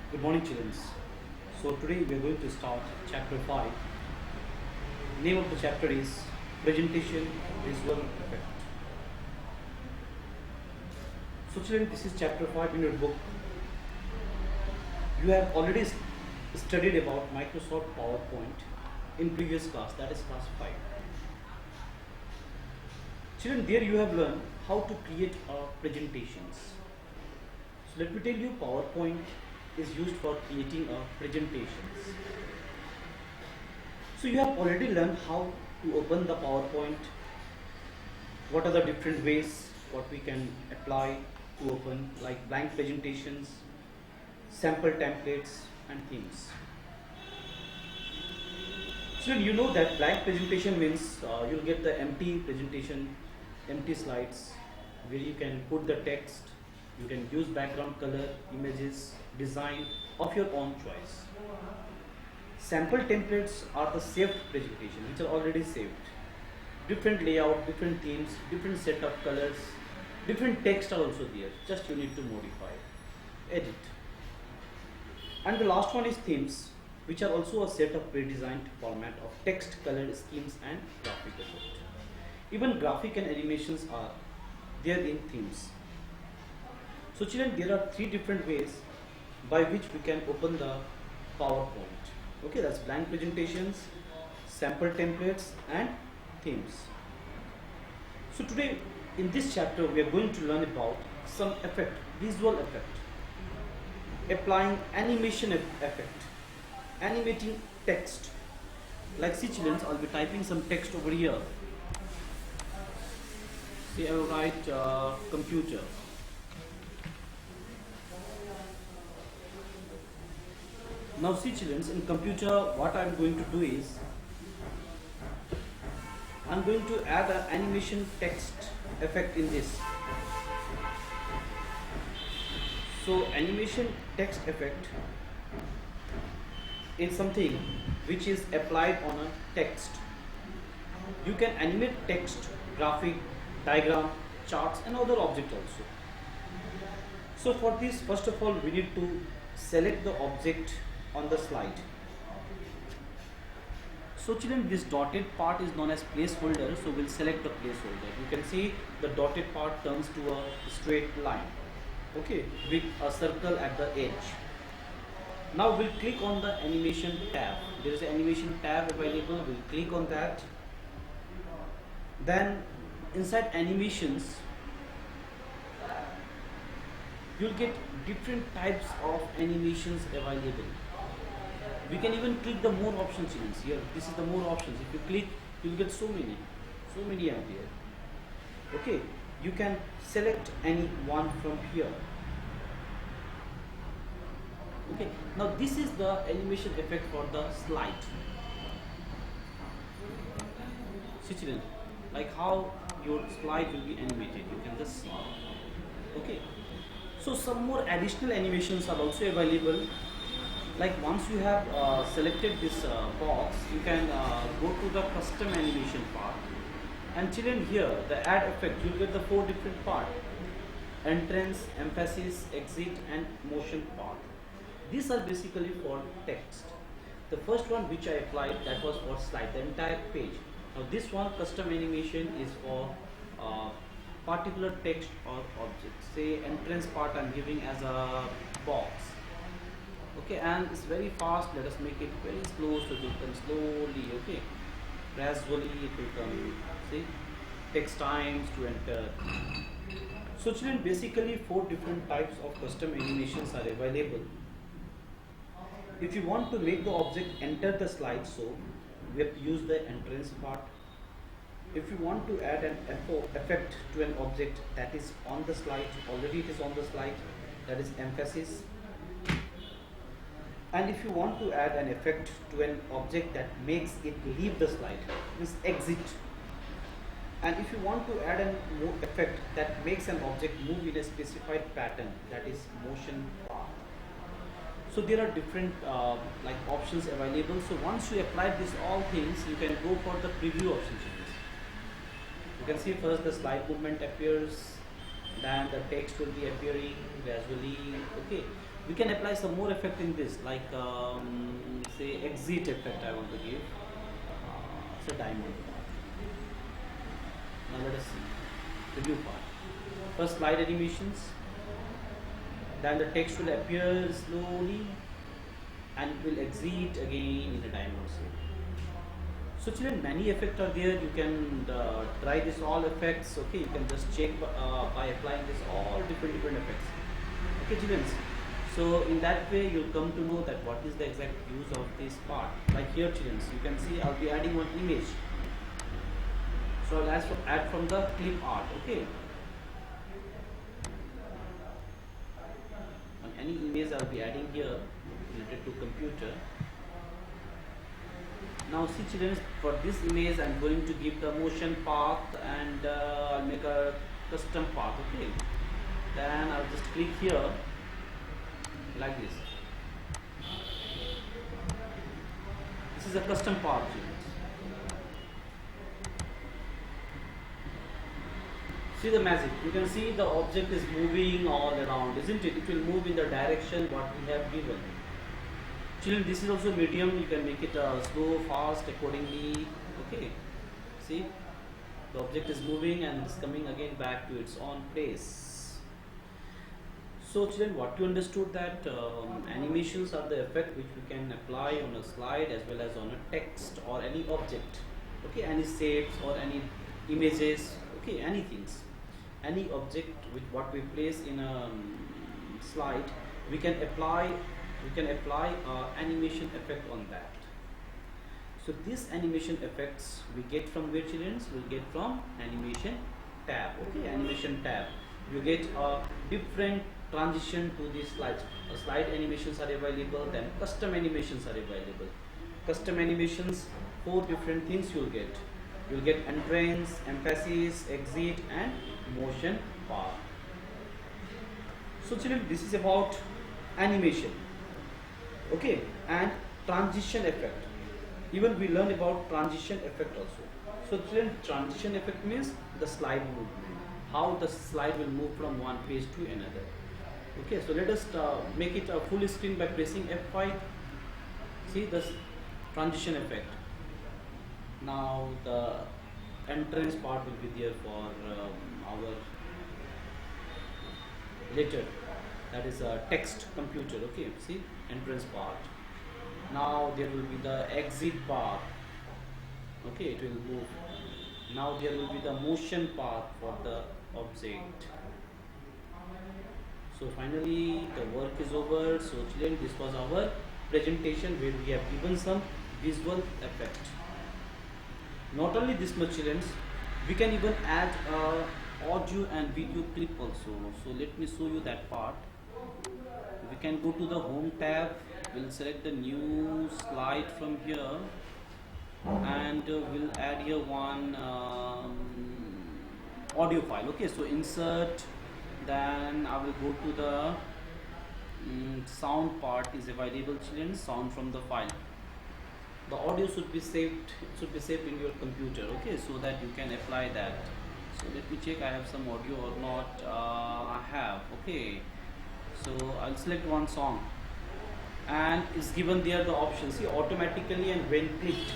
Good morning, children. So today we are going to start chapter 5. Name of the chapter is Presentation Visual Effect. So children, this is chapter 5 in your book. You have already studied about Microsoft PowerPoint in previous class, that is class 5. Children, there you have learned how to create presentations. So let me tell you, PowerPoint is used for creating presentations. So you have already learned how to open the PowerPoint, what are the different ways what we can apply to open, like blank presentations, sample templates and themes. So you know that blank presentation means you'll get the empty presentation, empty slides where you can put the text, you can use background color, images, design of your own choice. Sample templates are the saved presentation which are already saved. Different layout, different themes, different set of colors, different text are also there. Just you need to modify, edit. And the last one is themes, which are also a set of pre-designed format of text, color schemes and graphic effect. Even graphic and animations are there in themes. So children, there are 3 different ways by which we can open the PowerPoint. Okay, that's blank presentations, sample templates and themes. So today in this chapter we are going to learn about some effect, visual effect, applying animation effect, animating text. Like see children, I'll be typing some text over here. See, I will write computer. Now see children, in computer what I am going to do is I am going to add an animation text effect in this. So animation text effect is something which is applied on a text. You can animate text, graphic, diagram, charts and other objects also. So for this, first of all we need to select the object on the slide. So children, this dotted part is known as placeholder, so we'll select the placeholder. You can see the dotted part turns to a straight line, okay, with a circle at the edge. Now we'll click on the animation tab. There is an animation tab available, we'll click on that. Then inside animations you'll get different types of animations available. We can even click the more options here. This is the more options. If you click, you'll get so many are there. Okay, you can select any one from here. Okay, now this is the animation effect for the slide. See children, like how your slide will be animated. You can just see. Okay, so some more additional animations are also available. Like once you have selected this box, you can go to the custom animation part, and children, here the add effect, you'll get the 4 different parts: entrance, emphasis, exit and motion part. These are basically for text. The first one which I applied, that was for slide, the entire page. Now this one, custom animation, is for particular text or object. Say entrance part I'm giving as a box. Okay, and it's very fast. Let us make it very slow so it will come slowly. Okay, gradually it will come. See, takes times to enter. So children, basically 4 different types of custom animations are available. If you want to make the object enter the slide, so we have to use the entrance part. If you want to add an effect to an object that is on the slide, already it is on the slide, that is emphasis. And if you want to add an effect to an object that makes it leave the slide, means exit. And if you want to add an effect that makes an object move in a specified pattern, that is motion path. So there are different like options available. So once you apply these all things, you can go for the preview options. You can see first the slide movement appears, then the text will be appearing gradually. Okay, We can apply some more effect in this, like say exit effect I want to give. Say diamond. Now let us see. Review part. First slide animations. Then the text will appear slowly and it will exit again in the diamond shape. So children, many effects are there. You can try this all effects. Okay, you can just check by applying this all different effects. Okay, children. So in that way, you'll come to know that what is the exact use of this part. Like here, children, you can see I'll be adding one image. So I'll add from the clip art. Okay. On any image I'll be adding here related to computer. Now see children, for this image I'm going to give the motion path and I'll make a custom path. Okay, then I'll just click here like this. This is a custom path, children. See the magic, you can see the object is moving all around, isn't it? It will move in the direction what we have given. Children, this is also medium. You can make it slow, fast accordingly. Okay, see the object is moving and it's coming again back to its own place. So children, what you understood that animations are the effect which we can apply on a slide as well as on a text or any object. Okay, any shapes or any images. Okay, any object with what we place in a slide, we can apply animation effect on that. So this animation effects we get from where, children? We'll get from animation tab. Okay, animation tab. You get a different transition to these slides. Slide animations are available, then custom animations are available. Custom animations, 4 different things you'll get. You'll get entrance, emphasis, exit and motion path. So children, this is about animation. Okay, and transition effect. Even we learn about transition effect also. So children, transition effect means the slide movement, how the slide will move from one page to another. Okay, so let us make it a full screen by pressing F5. See this transition effect. Now the entrance part will be there for our later, that is a text computer. Okay, see entrance part. Now there will be the exit bar. Okay, it will move. Now there will be the motion path for the object. So finally the work is over. So children, this was our presentation where we have given some visual effect. Not only this much, children, we can even add audio and video clip also. So let me show you that part. We can go to the home tab. We'll select the new slide from here and we'll add here one audio file. Okay, so insert, then I will go to the sound part is available, children. Sound from the file. The audio should be saved. It should be saved in your computer. Okay, so that you can apply that. So let me check I have some audio or not. I have. Okay, so I'll select one song and it's given there the option, see automatically and when clicked.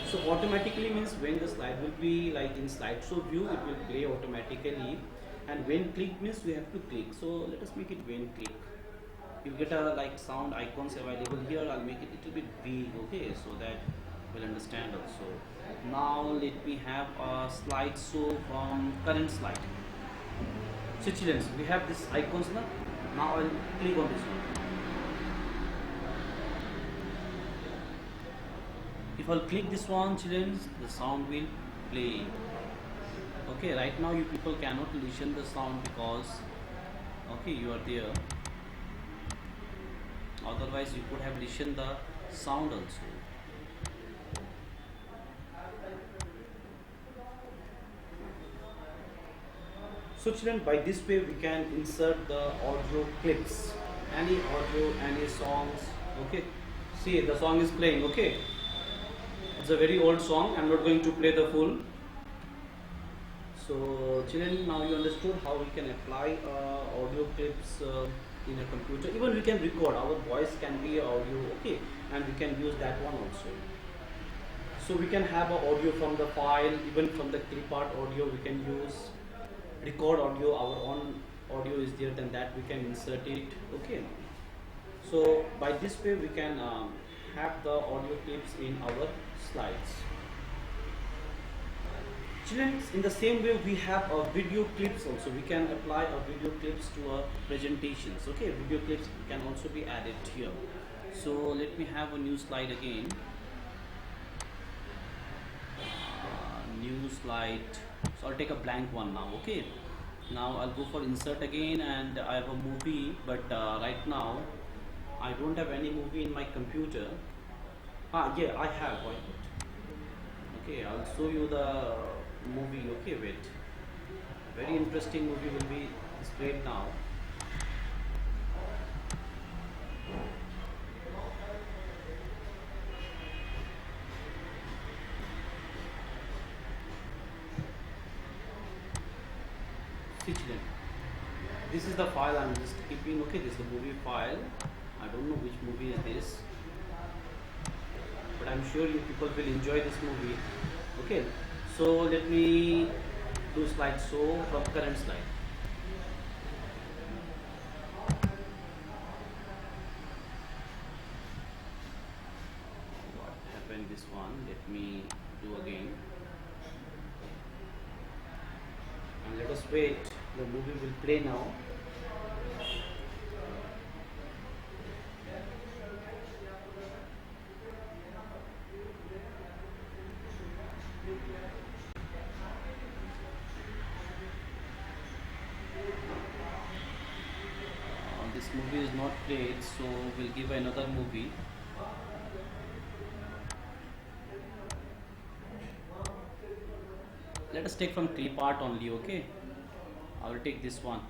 So automatically means when the slide will be like in slideshow view, it will play automatically, and when clicked means we have to click. So let us make it when click. You get a like sound icons available here. I'll make it a little bit big. Okay, so that we'll understand also. Now let me have a slideshow from current slide. So children, we have this icons now. Now I'll click on this one. If I'll click this one, children, the sound will play. Okay, right now you people cannot listen the sound because okay, you are there. Otherwise you could have listened the sound also. So children, by this way we can insert the audio clips, any audio, any songs. Okay, see the song is playing. Okay, it's a very old song. I'm not going to play the full. So children, now you understood how we can apply audio clips in a computer. Even we can record our voice can be audio, okay, and we can use that one also. So we can have a audio from the file, even from the clip art audio we can use. Record audio, our own audio is there, then that we can insert it, okay. So by this way we can have the audio clips in our slides. Children, in the same way we have video clips also. We can apply video clips to our presentations, okay. Video clips can also be added here. So let me have a new slide again. New slide. So I'll take a blank one now, okay. Now I'll go for insert again, and I have a movie, but right now I don't have any movie in my computer. Yeah, I have. Why not? Okay, I'll show you the movie. Okay, wait. Very interesting movie will be displayed now. See, children, this is the file I'm just keeping. Okay, this is the movie file. I don't know which movie is this, but I'm sure you people will enjoy this movie. Okay, so let me do slide show from current slide. What happened this one? Let me do again. And let us wait. The movie will play now. This movie is not played, so we'll give another movie. Let us take from clip art only, okay. I will take this one.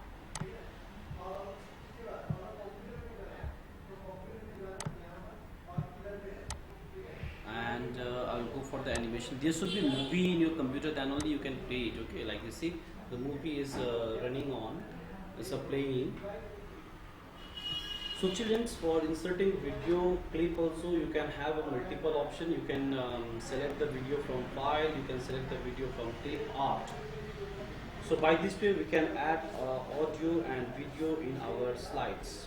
And I will go for the animation. There should be movie in your computer, then only you can play it, okay. Like you see, the movie is running on, it's playing. So children, for inserting video clip also you can have a multiple option. You can select the video from file, you can select the video from clip art. So by this way we can add audio and video in our slides.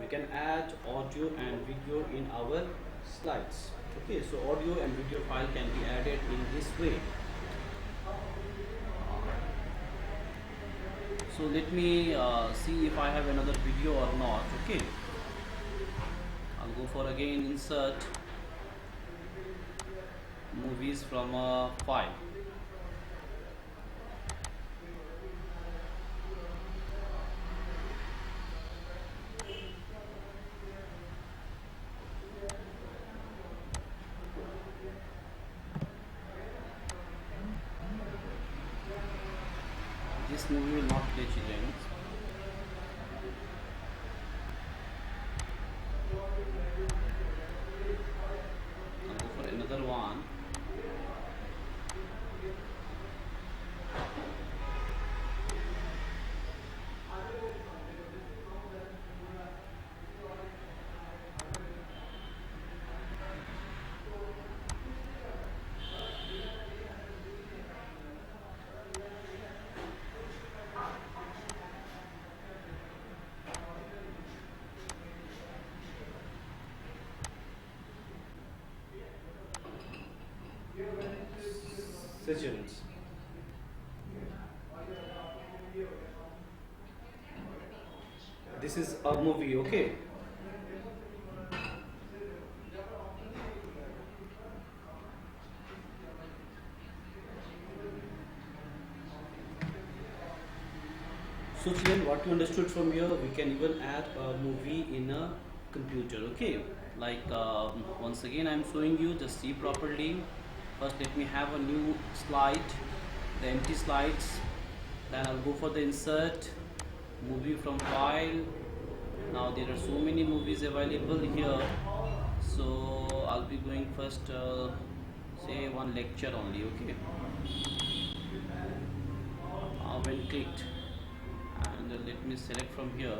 We can add audio and video in our slides. Okay, so audio and video file can be added in this way. So let me see if I have another video or not. Okay, I'll go for again insert movies from a file. This movie will not play, children. I'll go for another one. Sessions. This is a movie, okay. So children, what you understood from here, we can even add a movie in a computer, okay. Like once again I'm showing you, just see properly. First let me have a new slide, the empty slides, then I'll go for the insert movie from file. Now there are so many movies available here, so I'll be going first say one lecture only, okay. When clicked, let me select from here.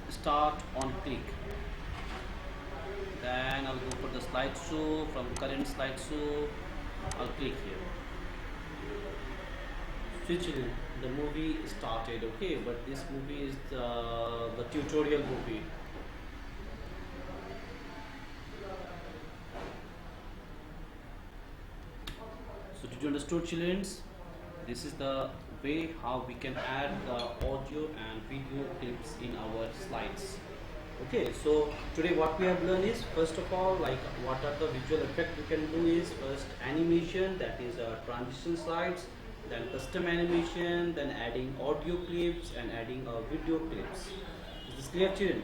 Start on click. Then I'll go for the slideshow. From current slideshow, I'll click here. Switching. The movie started. Okay, but this movie is the tutorial movie. So did you understood, children? This is the way how we can add the audio and video clips in our slides. Okay, so today what we have learned is, first of all, like what are the visual effect we can do is, first animation, that is transition slides, then custom animation, then adding audio clips and adding video clips. Is this clear, children?